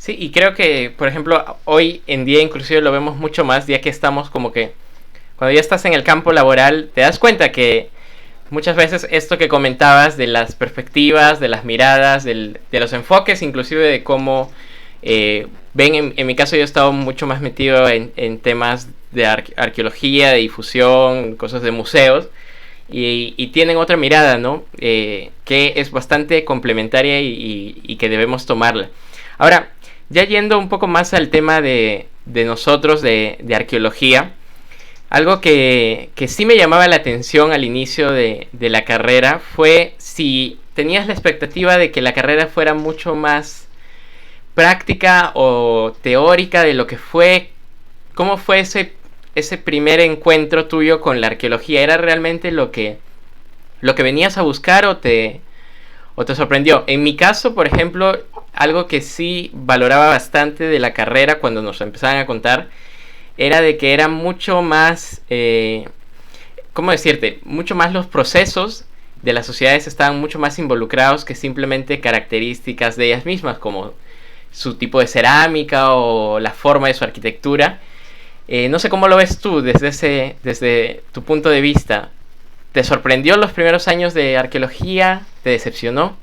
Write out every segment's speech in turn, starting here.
Sí, y creo que, por ejemplo, hoy en día inclusive lo vemos mucho más, ya que estamos como que, cuando ya estás en el campo laboral, te das cuenta que muchas veces esto que comentabas de las perspectivas, de las miradas, de los enfoques, inclusive de cómo ven, en mi caso yo he estado mucho más metido en temas de arqueología, de difusión, cosas de museos, y tienen otra mirada, ¿no? Que es bastante complementaria y que debemos tomarla. Ahora, ya yendo un poco más al tema de nosotros, de arqueología, algo que sí me llamaba la atención al inicio de la carrera fue si tenías la expectativa de que la carrera fuera mucho más práctica o teórica de lo que fue. ¿Cómo fue ese primer encuentro tuyo con la arqueología? ¿Era realmente lo que venías a buscar o te sorprendió? En mi caso, por ejemplo, algo que sí valoraba bastante de la carrera cuando nos empezaban a contar era de que era mucho más, ¿cómo decirte? Mucho más los procesos de las sociedades estaban mucho más involucrados que simplemente características de ellas mismas, como su tipo de cerámica o la forma de su arquitectura. No sé cómo lo ves tú desde tu punto de vista. ¿Te sorprendió los primeros años de arqueología? ¿Te decepcionó?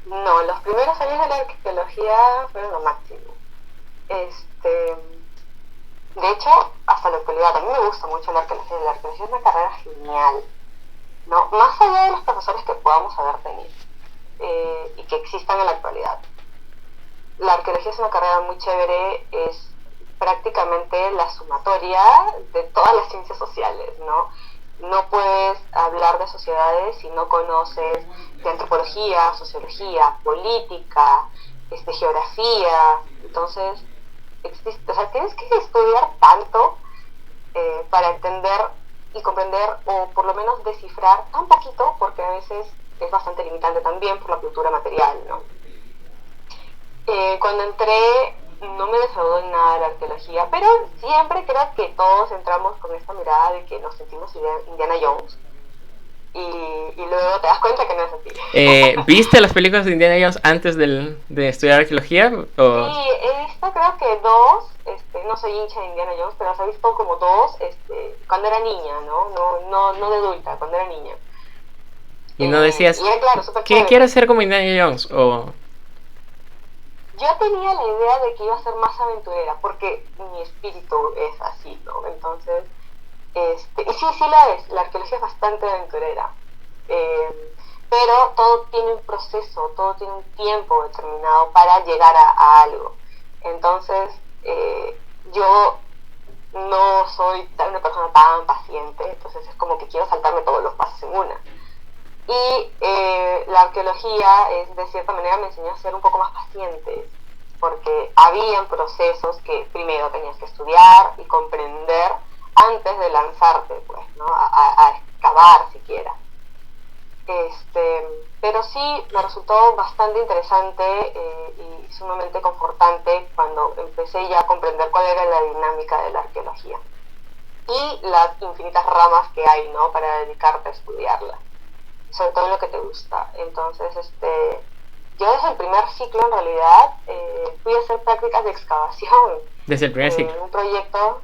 No, los primeros años de la arqueología fueron lo máximo. Este, de hecho, hasta la actualidad, a mí me gusta mucho la arqueología. La arqueología es una carrera genial, ¿no? Más allá de los profesores que podamos haber tenido y que existan en la actualidad. La arqueología es una carrera muy chévere, es prácticamente la sumatoria de todas las ciencias sociales, ¿no? No puedes hablar de sociedades si no conoces de antropología, sociología, política, geografía. Entonces, o sea, tienes que estudiar tanto para entender y comprender, o por lo menos descifrar tan poquito, porque a veces es bastante limitante también por la cultura material, ¿no? Cuando entré no me defraudó en nada la arqueología, pero siempre creo que todos entramos con esta mirada de que nos sentimos Indiana Jones y luego te das cuenta que no es así. ¿Viste las películas de Indiana Jones antes de estudiar arqueología? ¿O? Sí, he visto creo que dos, no soy hincha de Indiana Jones, pero he visto como dos cuando era niña, ¿no? No de adulta, cuando era niña. Y no decías, y era claro, súper ¿qué chévere. quiero ser como Indiana Jones? O... Yo tenía la idea de que iba a ser más aventurera, porque mi espíritu es así, ¿no? Entonces, y sí, sí lo es, la arqueología es bastante aventurera, pero todo tiene un proceso, todo tiene un tiempo determinado para llegar a algo. Entonces, yo no soy una persona tan paciente, entonces es como que quiero saltarme todos los pasos en una. Y la arqueología de cierta manera me enseñó a ser un poco más paciente, porque habían procesos que primero tenías que estudiar y comprender antes de lanzarte, pues, ¿no? A excavar siquiera. Pero sí me resultó bastante interesante y sumamente confortante cuando empecé ya a comprender cuál era la dinámica de la arqueología y las infinitas ramas que hay, ¿no? Para dedicarte a estudiarla, sobre todo en lo que te gusta. Entonces, yo desde el primer ciclo en realidad fui a hacer prácticas de excavación. Desde el primer ciclo. Un proyecto,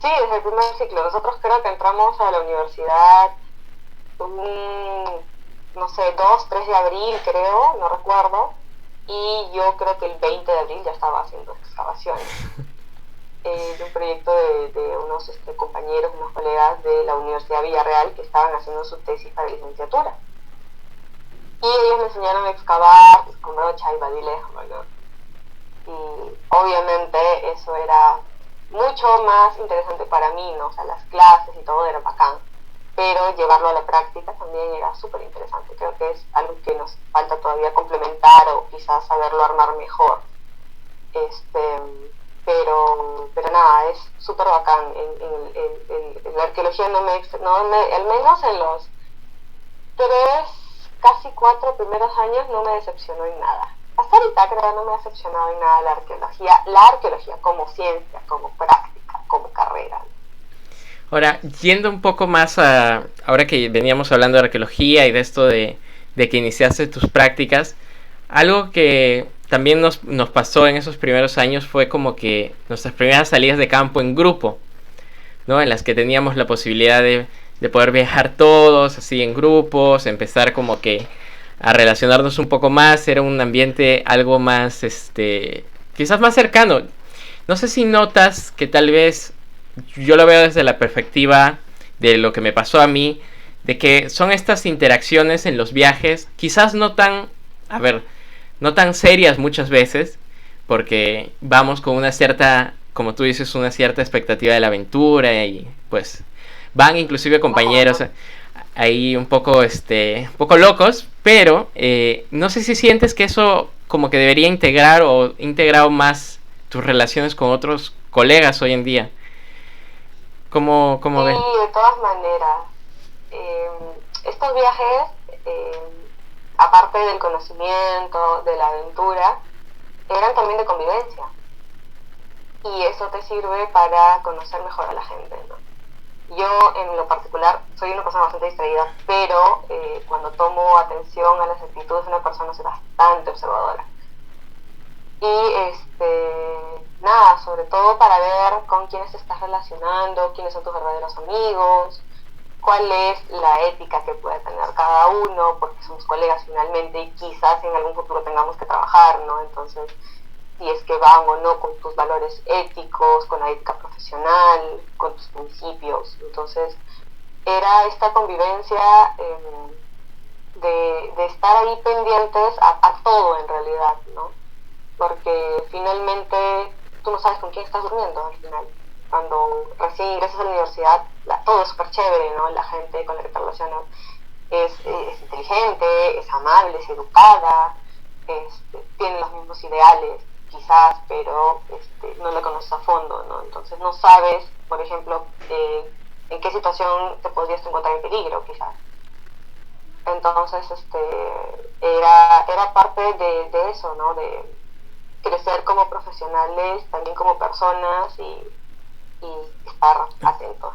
sí, desde el primer ciclo. Nosotros creo que entramos a la universidad no sé, 2, 3 de abril creo, no recuerdo, y yo creo que el 20 de abril ya estaba haciendo excavaciones. De un proyecto de unos compañeros, unos colegas de la Universidad de Villarreal que estaban haciendo su tesis para licenciatura. Y ellos me enseñaron a excavar con brocha y badilejo, ¿no? Y obviamente eso era mucho más interesante para mí, ¿no? O sea, las clases y todo era bacán, pero llevarlo a la práctica también era súper interesante. Creo que es algo que nos falta todavía complementar o quizás saberlo armar mejor. Pero nada, es súper bacán. En la arqueología al menos en los 3, casi 4 primeros años no me decepcionó en nada. Hasta ahorita creo que no me ha decepcionado en nada la arqueología como ciencia, como práctica, como carrera. Ahora, yendo un poco más a... Ahora que veníamos hablando de arqueología y de esto de que iniciaste tus prácticas, algo que también nos pasó en esos primeros años fue como que nuestras primeras salidas de campo en grupo, ¿no? En las que teníamos la posibilidad de poder viajar todos así en grupos, empezar como que a relacionarnos un poco más, era un ambiente algo más, quizás más cercano. No sé si notas que tal vez yo lo veo desde la perspectiva de lo que me pasó a mí, de que son estas interacciones en los viajes, quizás no tan, a ver, no tan serias muchas veces, porque vamos con una cierta, como tú dices, una cierta expectativa de la aventura y pues van inclusive compañeros ahí un poco locos, pero no sé si sientes que eso como que debería integrar o integrado más tus relaciones con otros colegas hoy en día. ¿Cómo ves? Sí, de todas maneras. Estos viajes, aparte del conocimiento, de la aventura, eran también de convivencia. Y eso te sirve para conocer mejor a la gente, ¿no? Yo, en lo particular, soy una persona bastante distraída, pero cuando tomo atención a las actitudes de una persona, soy bastante observadora. Y nada, sobre todo para ver con quiénes te estás relacionando, quiénes son tus verdaderos amigos, cuál es la ética que puede tener cada uno, porque somos colegas finalmente y quizás en algún futuro tengamos que trabajar, ¿no? Entonces, si es que van o no con tus valores éticos, con la ética profesional, con tus principios. Entonces, era esta convivencia de estar ahí pendientes a todo en realidad, ¿no? Porque finalmente tú no sabes con quién estás durmiendo al final. Cuando recién ingresas a la universidad, todo es súper chévere, ¿no? La gente con la que te relacionas es inteligente, es amable, es educada, tiene los mismos ideales, quizás, pero no la conoces a fondo, ¿no? Entonces no sabes, por ejemplo, en qué situación te podrías encontrar en peligro, quizás. Entonces, era parte de eso, ¿no? De crecer como profesionales, también como personas y estar atentos.